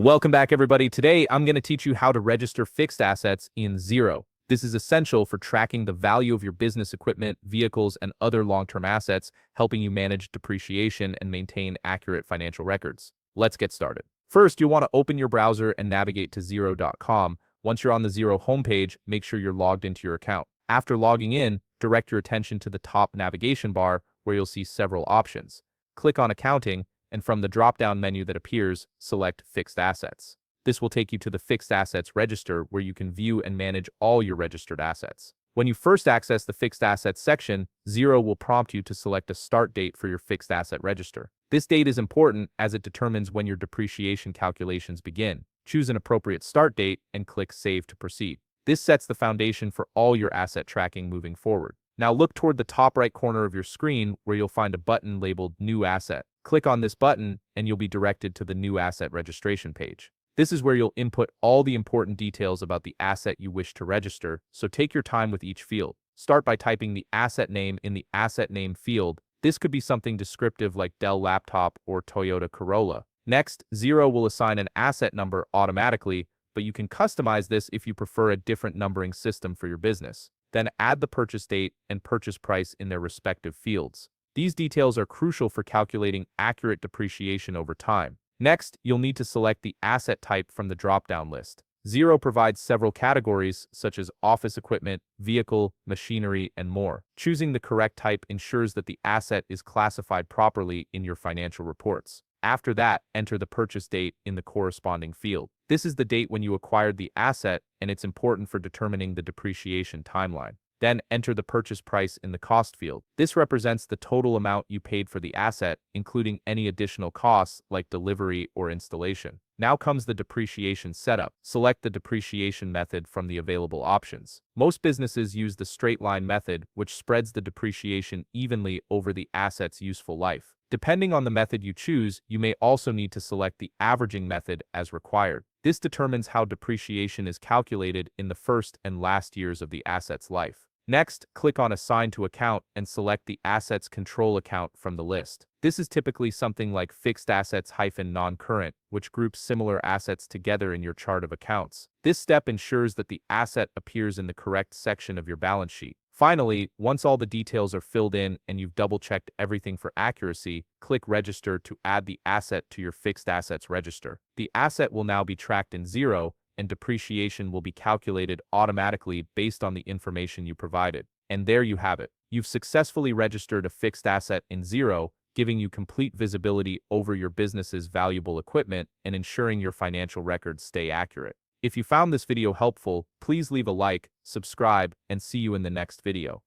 Welcome back, everybody. Today, I'm going to teach you how to register fixed assets in Xero. This is essential for tracking the value of your business equipment, vehicles, and other long-term assets, helping you manage depreciation and maintain accurate financial records. Let's get started. First, you'll want to open your browser and navigate to Xero.com. Once you're on the Xero homepage, make sure you're logged into your account. After logging in, direct your attention to the top navigation bar where you'll see several options. Click on Accounting, and from the drop-down menu that appears, select Fixed Assets. This will take you to the Fixed Assets Register where you can view and manage all your registered assets. When you first access the Fixed Assets section, Xero will prompt you to select a start date for your fixed asset register. This date is important as it determines when your depreciation calculations begin. Choose an appropriate start date and click Save to proceed. This sets the foundation for all your asset tracking moving forward. Now look toward the top right corner of your screen where you'll find a button labeled New Asset. Click on this button and you'll be directed to the New Asset Registration page. This is where you'll input all the important details about the asset you wish to register, so take your time with each field. Start by typing the asset name in the Asset Name field. This could be something descriptive like Dell laptop or Toyota Corolla. Next, Xero will assign an asset number automatically, but you can customize this if you prefer a different numbering system for your business. Then add the purchase date and purchase price in their respective fields. These details are crucial for calculating accurate depreciation over time. Next, you'll need to select the asset type from the drop-down list. Xero provides several categories such as office equipment, vehicle, machinery, and more. Choosing the correct type ensures that the asset is classified properly in your financial reports. After that, enter the purchase date in the corresponding field. This is the date when you acquired the asset, and it's important for determining the depreciation timeline. Then enter the purchase price in the cost field. This represents the total amount you paid for the asset, including any additional costs like delivery or installation. Now comes the depreciation setup. Select the depreciation method from the available options. Most businesses use the straight line method, which spreads the depreciation evenly over the asset's useful life. Depending on the method you choose, you may also need to select the averaging method as required. This determines how depreciation is calculated in the first and last years of the asset's life. Next, click on Assign to Account and select the Assets Control account from the list. This is typically something like Fixed Assets-Non-Current, which groups similar assets together in your chart of accounts. This step ensures that the asset appears in the correct section of your balance sheet. Finally, once all the details are filled in and you've double-checked everything for accuracy, click Register to add the asset to your Fixed Assets Register. The asset will now be tracked in Xero, and depreciation will be calculated automatically based on the information you provided. And there you have it. You've successfully registered a fixed asset in Xero, giving you complete visibility over your business's valuable equipment and ensuring your financial records stay accurate. If you found this video helpful, please leave a like, subscribe, and see you in the next video.